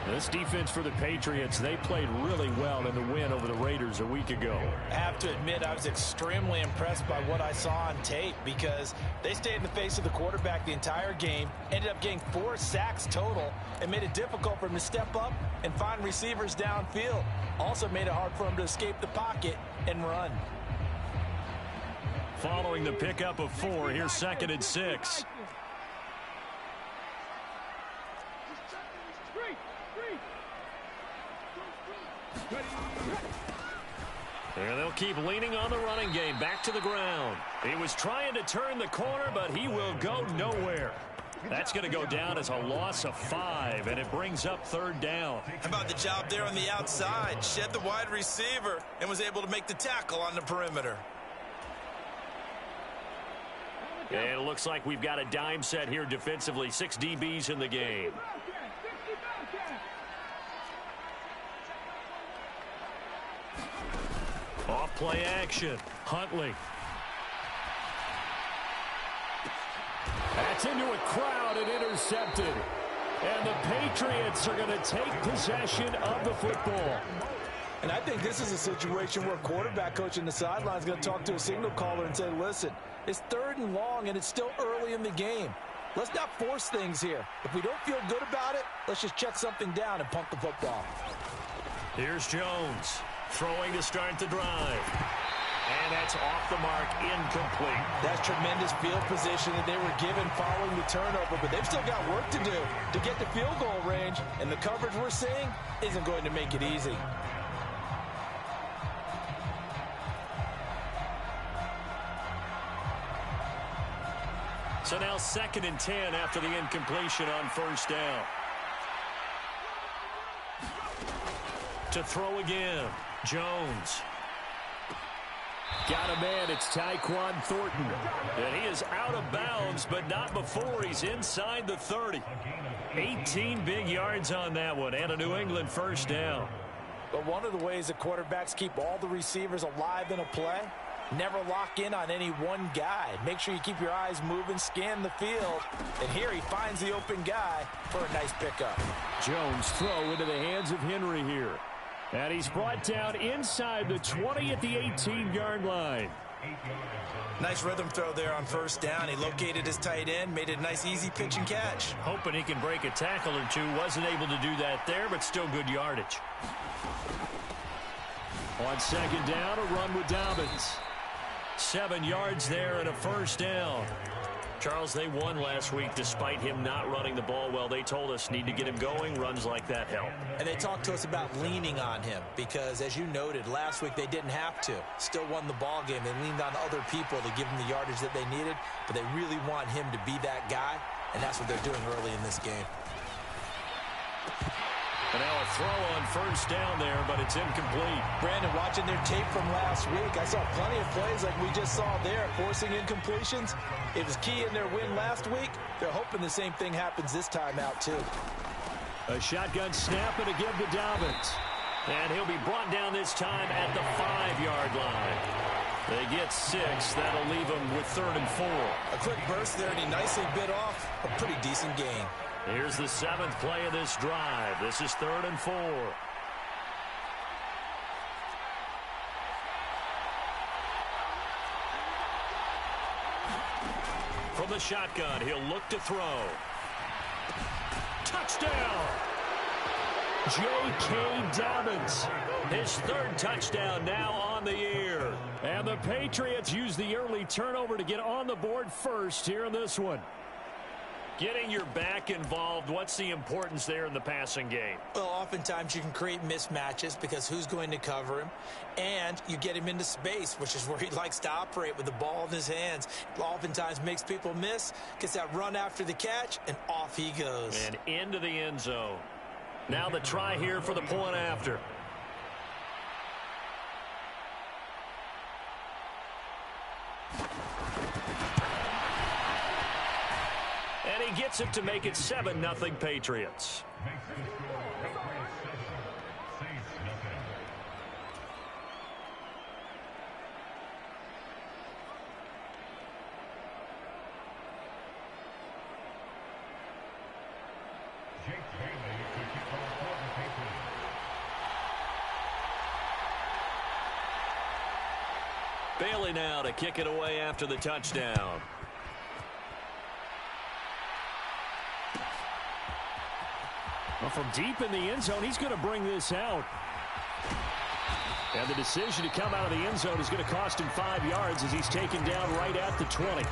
This defense for the Patriots, they played really well in the win over the Raiders a week ago. I have to admit, I was extremely impressed by what I saw on tape because they stayed in the face of the quarterback the entire game, ended up getting 4 sacks total, and made it difficult for him to step up and find receivers downfield. Also made it hard for him to escape the pocket and run. Following the pickup of 4, here's 2nd and 6. And they'll keep leaning on the running game. Back to the ground. He was trying to turn the corner, but he will go nowhere. That's going to go down as a loss of 5, and it brings up 3rd down. How about the job there on the outside? Shed the wide receiver and was able to make the tackle on the perimeter. And it looks like we've got a dime set here defensively. 6 DBs in the game. Off play action. Huntley. At Gets into a crowd and intercepted. And the Patriots are going to take possession of the football. And I think this is a situation where a quarterback coach in the sideline is going to talk to a signal caller and say, listen, it's 3rd and long and it's still early in the game. Let's not force things here. If we don't feel good about it, let's just check something down and punt the football. Here's Jones throwing to start the drive. And that's off the mark, incomplete. That's tremendous field position that they were given following the turnover, but they've still got work to do to get to field goal range, and the coverage we're seeing isn't going to make it easy. So now 2nd and 10 after the incompletion on 1st down. To throw again, Jones. Got a man, it's Tyquan Thornton. And he is out of bounds, but not before he's inside the 30. 18 big yards on that one, and a New England 1st down. But one of the ways that quarterbacks keep all the receivers alive in a play, never lock in on any one guy. Make sure you keep your eyes moving, scan the field. And here he finds the open guy for a nice pickup. Jones throw into the hands of Henry here. And he's brought down inside the 20 at the 18-yard line. Nice rhythm throw there on 1st down. He located his tight end, made it a nice easy pitch and catch. Hoping he can break a tackle or two. Wasn't able to do that there, but still good yardage. On 2nd down, a run with Dobbins. 7 yards there and a 1st down. Charles, they won last week despite him not running the ball well. They told us need to get him going. Runs like that help. And they talked to us about leaning on him because, as you noted, last week they didn't have to. Still won the ball game. They leaned on other people to give him the yardage that they needed, but they really want him to be that guy, and that's what they're doing early in this game. And now a throw on 1st down there, but it's incomplete. Brandon, watching their tape from last week, I saw plenty of plays like we just saw there, forcing incompletions. It was key in their win last week. They're hoping the same thing happens this time out, too. A shotgun snap and a give to Dobbins. And he'll be brought down this time at the 5-yard line. They get 6. That'll leave them with 3rd and 4. A quick burst there, and he nicely bit off a pretty decent gain. Here's the 7th play of this drive. This is 3rd and 4. From the shotgun, he'll look to throw. Touchdown! J.K. Dobbins, his 3rd touchdown now on the year. And the Patriots use the early turnover to get on the board first here in this one. Getting your back involved, what's the importance there in the passing game? Well, oftentimes you can create mismatches because who's going to cover him? And you get him into space, which is where he likes to operate with the ball in his hands. Oftentimes makes people miss, gets that run after the catch, and off he goes. And into the end zone. Now the try here for the point after. And he gets it to make it 7-0 Patriots. Bailey now to kick it away after the touchdown. Well, from deep in the end zone, he's going to bring this out. And the decision to come out of the end zone is going to cost him 5 yards as he's taken down right at the 20.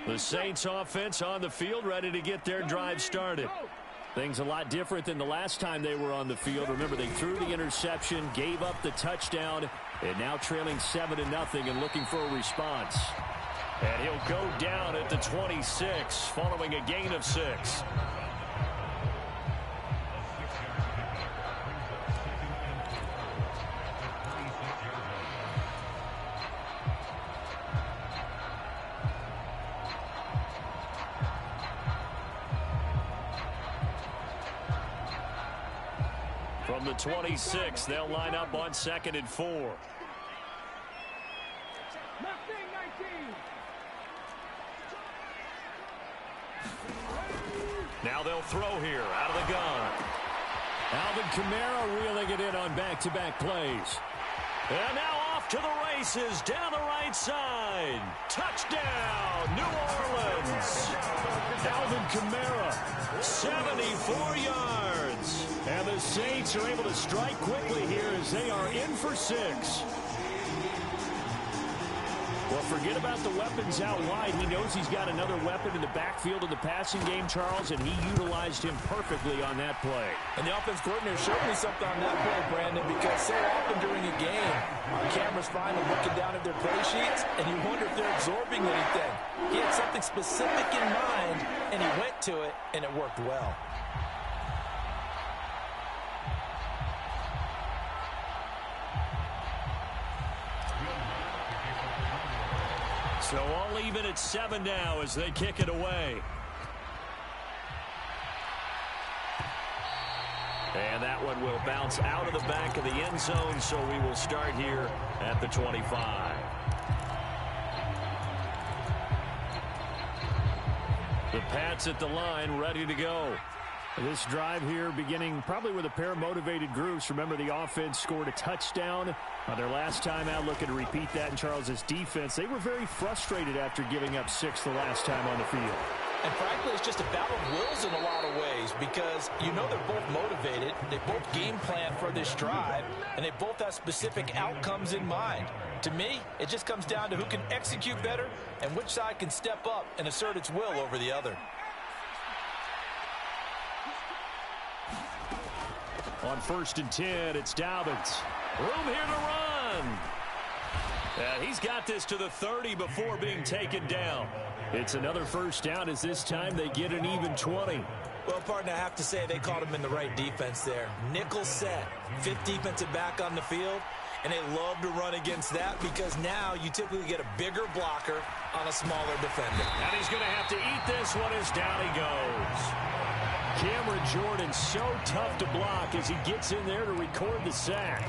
The Saints offense on the field, ready to get their drive started. Things a lot different than the last time they were on the field. Remember, they threw the interception, gave up the touchdown, and now trailing 7-0 and looking for a response. And he'll go down at the 26 following a gain of 6. From the 26, they'll line up on 2nd and 4. Now they'll throw here out of the gun. Alvin Kamara reeling it in on back-to-back plays. And now off to the races down the right side. Touchdown, New Orleans. Alvin Kamara, 74 yards. And the Saints are able to strike quickly here as they are in for 6. Well, forget about the weapons out wide. He knows he's got another weapon in the backfield of the passing game, Charles, and he utilized him perfectly on that play. And the offense coordinator showed me something on that play, Brandon, because so often during a game, our cameras find them looking down at their play sheets, and you wonder if they're absorbing anything. He had something specific in mind, and he went to it, and it worked well. So all even at 7 now as they kick it away. And that one will bounce out of the back of the end zone, so we will start here at the 25. The Pats at the line, ready to go. This drive here beginning probably with a pair of motivated groups. Remember, the offense scored a touchdown on their last time out, looking to repeat that in Charles's defense. They were very frustrated after giving up 6 the last time on the field. And frankly, it's just a battle of wills in a lot of ways because you know they're both motivated. They both game plan for this drive, and they both have specific outcomes in mind. To me, it just comes down to who can execute better and which side can step up and assert its will over the other. On 1st and 10, it's Dobbins. Room here to run. And he's got this to the 30 before being taken down. It's another first down as this time they get an even 20. Well, partner, I have to say they caught him in the right defense there. Nickel set, 5th defensive back on the field, and they love to run against that because now you typically get a bigger blocker on a smaller defender. And he's going to have to eat this one as down he goes. Cameron Jordan so tough to block as he gets in there to record the sack.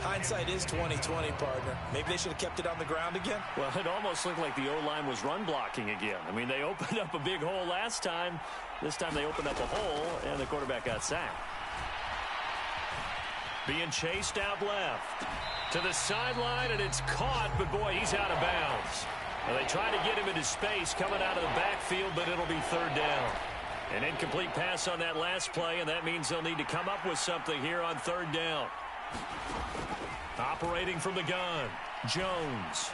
Hindsight is 20/20, partner. Maybe they should have kept it on the ground again. Well, it almost looked like the O-line was run blocking again. I mean, they opened up a big hole last time. This time they opened up a hole, and the quarterback got sacked. Being chased out left to the sideline, and it's caught, but boy, he's out of bounds. Well, they try to get him into space coming out of the backfield, but it'll be 3rd down. An incomplete pass on that last play, and that means they'll need to come up with something here on 3rd down. Operating from the gun, Jones.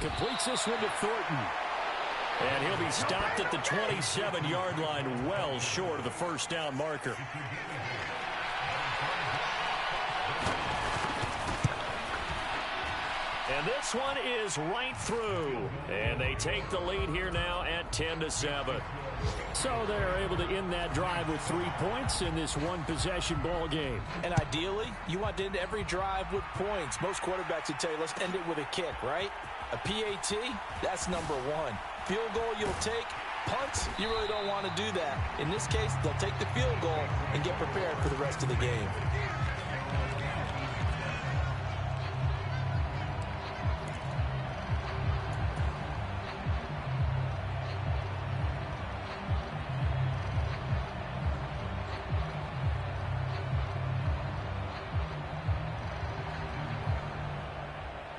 Completes this one to Thornton. And he'll be stopped at the 27-yard line, well short of the first down marker. And this one is right through. And they take the lead here now at 10-7. So they're able to end that drive with 3 points in this one-possession ball game. And ideally, you want to end every drive with points. Most quarterbacks would tell you, let's end it with a kick, right? A PAT, that's number 1. Field goal you'll take. Punts, you really don't want to do that. In this case, they'll take the field goal and get prepared for the rest of the game.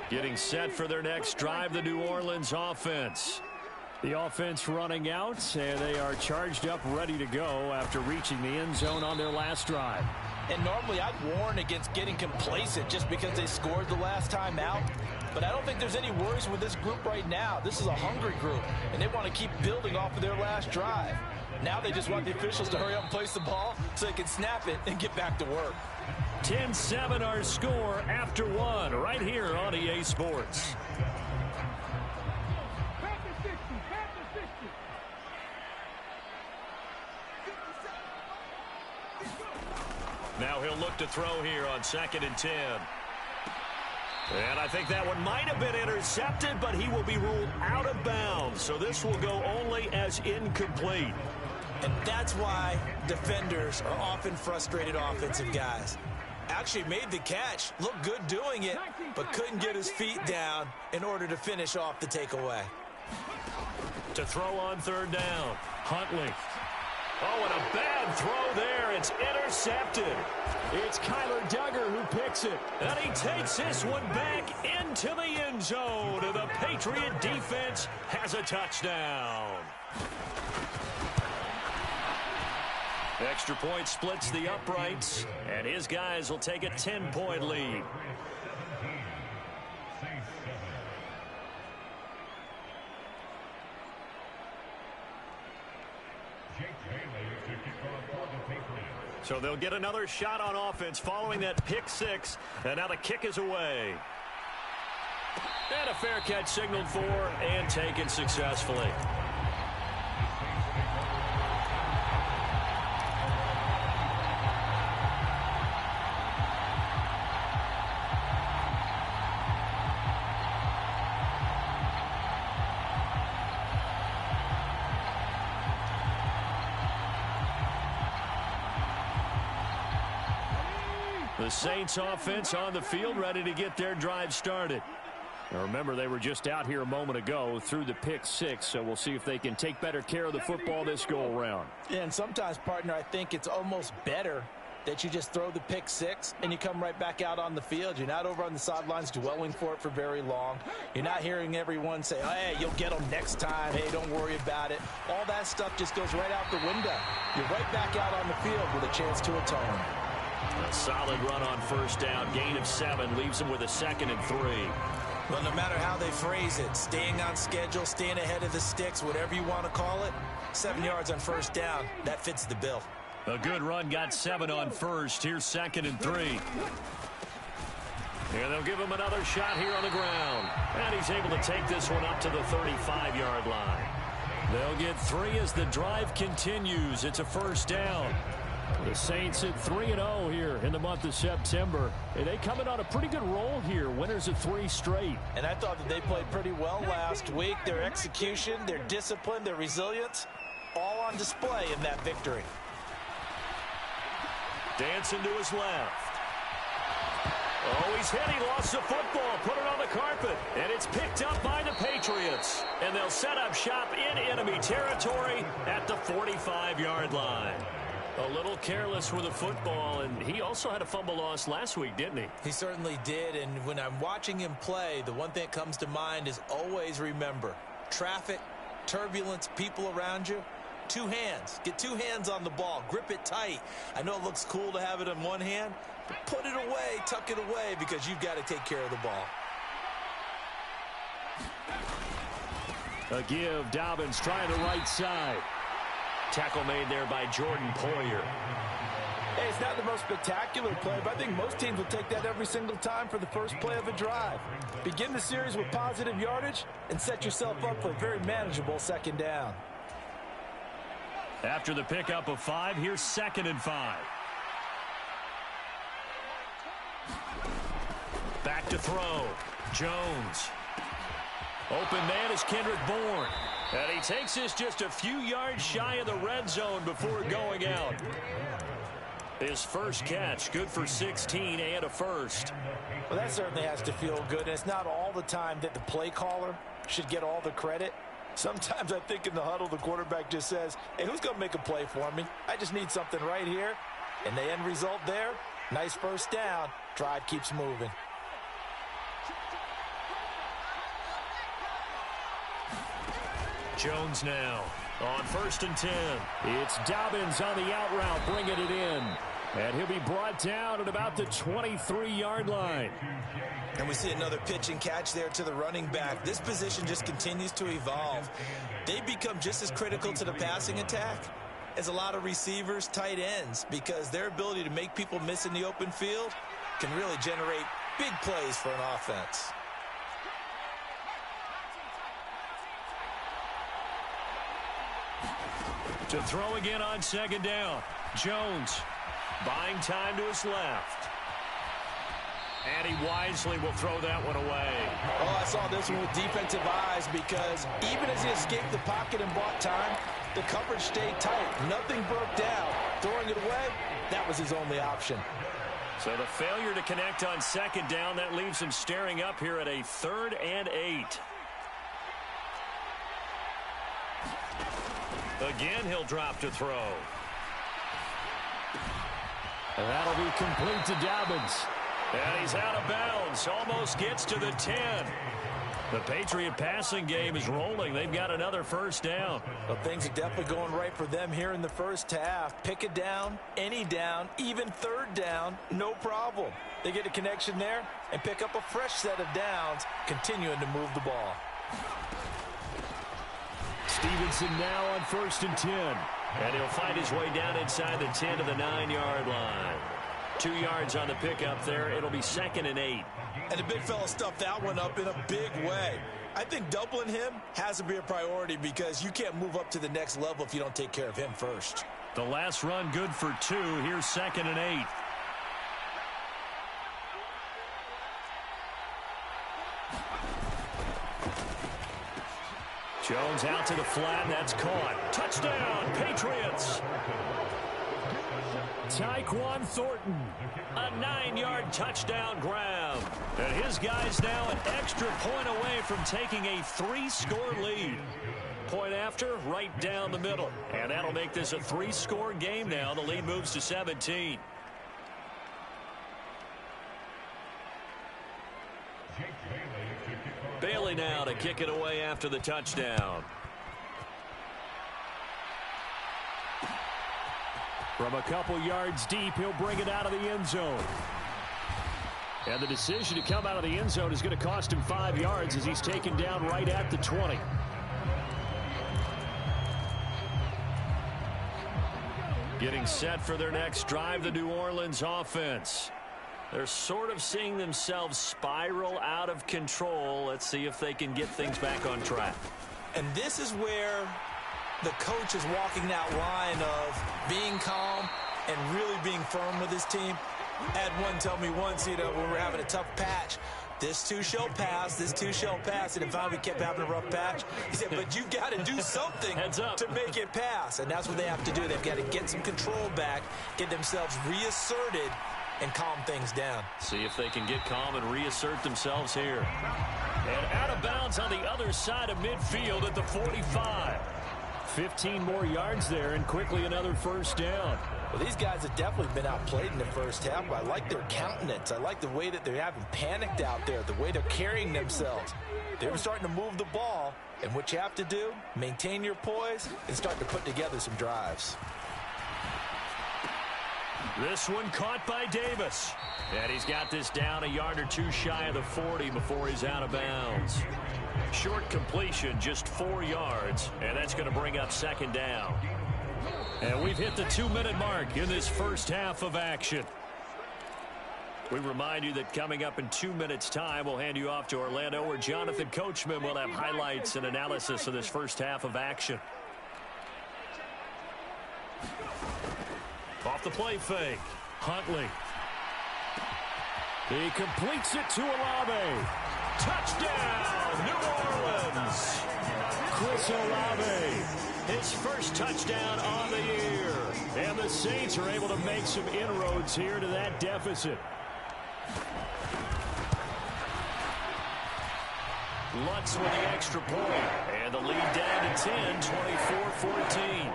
Getting set for their next drive, the New Orleans offense. The offense running out, and they are charged up, ready to go after reaching the end zone on their last drive. And normally I'd warn against getting complacent just because they scored the last time out. But I don't think there's any worries with this group right now. This is a hungry group, and they want to keep building off of their last drive. Now they just want the officials to hurry up and place the ball so they can snap it and get back to work. 10-7 our score after 1 right here on EA Sports. Now he'll look to throw here on 2nd and 10. And I think that one might have been intercepted, but he will be ruled out of bounds. So this will go only as incomplete. And that's why defenders are often frustrated offensive guys. Actually made the catch, looked good doing it, but couldn't get his feet down in order to finish off the takeaway. To throw on third down, Huntley. Oh, and a bad throw there. It's intercepted. It's Kyler Duggar who picks it. And he takes this one back into the end zone. And the Patriot defense has a touchdown. Extra point splits the uprights. And his guys will take a 10-point lead. So they'll get another shot on offense following that pick six. And now the kick is away. And a fair catch signaled for and taken successfully. The Saints offense on the field, ready to get their drive started. Now remember, they were just out here a moment ago through the pick six, so we'll see if they can take better care of the football this go-around. Yeah, and sometimes, partner, I think it's almost better that you just throw the pick six and you come right back out on the field. You're not over on the sidelines dwelling for it for very long. You're not hearing everyone say, hey, you'll get them next time. Hey, don't worry about it. All that stuff just goes right out the window. You're right back out on the field with a chance to atone. A solid run on first down. Gain of 7 leaves them with a 2nd and 3. Well, no matter how they phrase it, staying on schedule, staying ahead of the sticks, whatever you want to call it, 7 yards on first down, that fits the bill. A good run, got 7 on first. Here's 2nd and 3. And they'll give him another shot here on the ground. And he's able to take this one up to the 35-yard line. They'll get 3 as the drive continues. It's a first down. The Saints at 3-0 here in the month of September. And they come in on a pretty good roll here. Winners of 3 straight. And I thought that they played pretty well last week. Their execution, their discipline, their resilience, all on display in that victory. Dancing to his left. Oh, he's hit. He lost the football. Put it on the carpet. And it's picked up by the Patriots. And they'll set up shop in enemy territory at the 45-yard line. A little careless with the football, and he also had a fumble loss last week, didn't he? He certainly did, and when I'm watching him play, the one thing that comes to mind is always remember, traffic, turbulence, people around you, 2 hands. Get 2 hands on the ball. Grip it tight. I know it looks cool to have it in one hand, but put it away, tuck it away, because you've got to take care of the ball. A give. Dobbins trying the right side. Tackle made there by Jordan Poyer. Hey, it's not the most spectacular play, but I think most teams will take that every single time for the first play of a drive. Begin the series with positive yardage and set yourself up for a very manageable 2nd down. After the pickup of 5, here's 2nd and 5. Back to throw. Jones. Open man is Kendrick Bourne. And he takes this just a few yards shy of the red zone before going out. His first catch, good for 16 and a first. Well, that certainly has to feel good. And it's not all the time that the play caller should get all the credit. Sometimes I think in the huddle, the quarterback just says, hey, who's going to make a play for me? I just need something right here. And the end result there, nice first down. Drive keeps moving. Jones now on 1st and 10. It's Dobbins on the out route, bringing it in. And he'll be brought down at about the 23-yard line. And we see another pitch and catch there to the running back. This position just continues to evolve. They become just as critical to the passing attack as a lot of receivers, tight ends, because their ability to make people miss in the open field can really generate big plays for an offense. To throw again on 2nd down. Jones buying time to his left. And he wisely will throw that one away. Oh, I saw this one with defensive eyes because even as he escaped the pocket and bought time, The coverage stayed tight. Nothing broke down. Throwing it away, that was his only option. So the failure to connect on second down, that leaves him staring up here at a 3rd and 8. Again, he'll drop to throw. And that'll be complete to Dobbins. And he's out of bounds. Almost gets to the 10. The Patriot passing game is rolling. They've got another first down. Well, things are definitely going right for them here in the first half. Pick it down, any down, even 3rd down, no problem. They get a connection there and pick up a fresh set of downs, continuing to move the ball. Stevenson now on 1st and 10. And he'll find his way down inside the 10 to the 9-yard line. 2 yards on the pickup there. It'll be 2nd and 8. And the big fella stuffed that one up in a big way. I think doubling him has to be a priority because you can't move up to the next level if you don't take care of him first. The last run good for 2. Here's 2nd and 8. Jones out to the flat. That's caught. Touchdown, Patriots. Tyquan Thornton, a 9-yard touchdown grab. And his guy's now an extra point away from taking a 3-score lead. Point after, right down the middle. And that'll make this a 3-score game now. The lead moves to 17. Bailey now to kick it away after the touchdown. From a couple yards deep, he'll bring it out of the end zone. And the decision to come out of the end zone is going to cost him 5 yards as he's taken down right at the 20. Getting set for their next drive, the New Orleans offense. They're sort of seeing themselves spiral out of control. Let's see if they can get things back on track. And this is where the coach is walking that line of being calm and really being firm with his team. I had one tell me once, when we were having a tough patch, this too shall pass, this too shall pass. And finally we kept having a rough patch. He said, but you got to do something to make it pass. And that's what they have to do. They've got to get some control back, get themselves reasserted, and calm things down. See if they can get calm and reassert themselves here. And out of bounds on the other side of midfield at the 45. 15 more yards there, and quickly another first down. Well, these guys have definitely been outplayed in the first half. I like their countenance. I like the way that they haven't panicked out there, the way they're carrying themselves. They're starting to move the ball, and what you have to do, maintain your poise and start to put together some drives. This one caught by Davis. And he's got this down a yard or two shy of the 40 before he's out of bounds. Short completion, just 4 yards, and that's going to bring up second down. And we've hit the 2-minute mark in this first half of action. We remind you that coming up in 2 minutes' time, we'll hand you off to Orlando, where Jonathan Coachman will have highlights and analysis of this first half of action. Off the play fake, Huntley. He completes it to Olave. Touchdown, New Orleans. Chris Olave, his first touchdown on the year. And the Saints are able to make some inroads here to that deficit. Lutz with the extra point. And the lead down to 10, 24-14.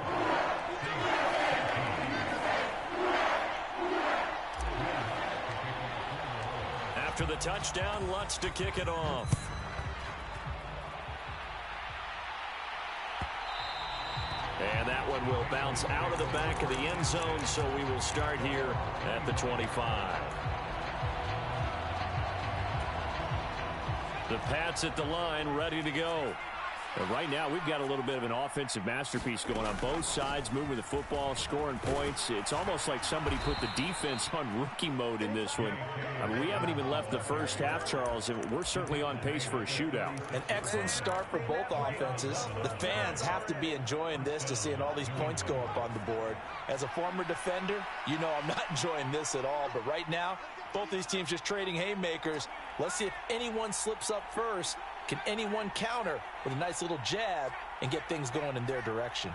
After the touchdown, Lutz to kick it off. And that one will bounce out of the back of the end zone, so we will start here at the 25. The Pats at the line, ready to go. But right now, we've got a little bit of an offensive masterpiece going on both sides, moving the football, scoring points. It's almost like somebody put the defense on rookie mode in this one. I mean, we haven't even left the first half, Charles, and we're certainly on pace for a shootout. An excellent start for both offenses. The fans have to be enjoying this to seeing all these points go up on the board. As a former defender, you know I'm not enjoying this at all. But right now, both these teams just trading haymakers. Let's see if anyone slips up first. Can anyone counter with a nice little jab and get things going in their direction?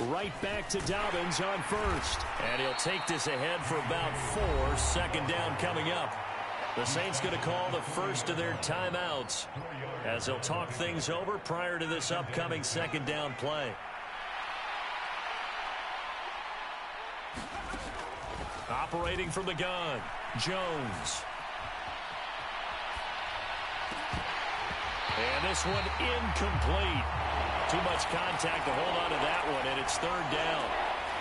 Right back to Dobbins on first. And he'll take this ahead for about 4. Second down coming up. The Saints going to call the first of their timeouts as they'll talk things over prior to this upcoming second down play. Operating from the gun, Jones. And this one incomplete. Too much contact to hold on to that one, and it's third down.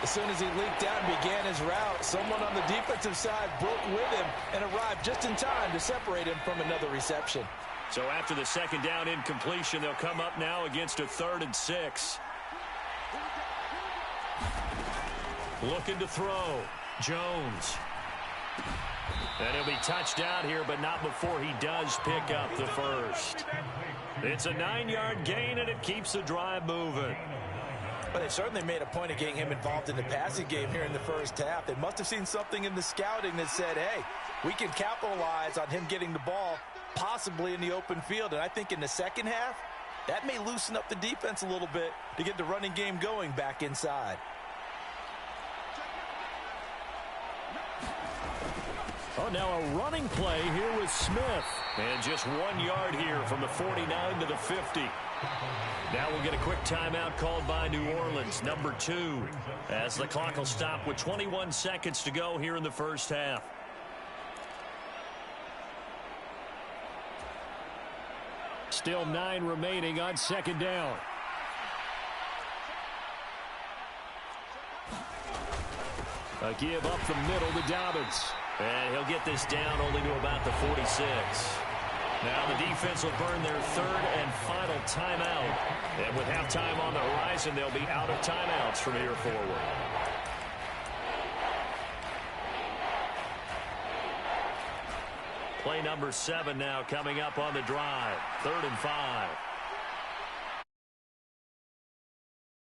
As soon as he leaked out and began his route, someone on the defensive side broke with him and arrived just in time to separate him from another reception. So after the second down incompletion, they'll come up now against a 3rd and 6. Looking to throw. Jones. And he'll be touched out here, but not before he does pick up the first. It's a 9-yard gain, and it keeps the drive moving. But they certainly made a point of getting him involved in the passing game here in the first half. They must have seen something in the scouting that said, hey, we can capitalize on him getting the ball possibly in the open field. And I think in the second half, that may loosen up the defense a little bit to get the running game going back inside. Oh, now a running play here with Smith. And just 1 yard here from the 49 to the 50. Now we'll get a quick timeout called by New Orleans, number 2, as the clock will stop with 21 seconds to go here in the first half. Still 9 remaining on second down. A give up the middle to Dobbins. And he'll get this down only to about the 46. Now the defense will burn their 3rd and final timeout. And with halftime on the horizon, they'll be out of timeouts from here forward. Play number 7 now coming up on the drive. 3rd and 5.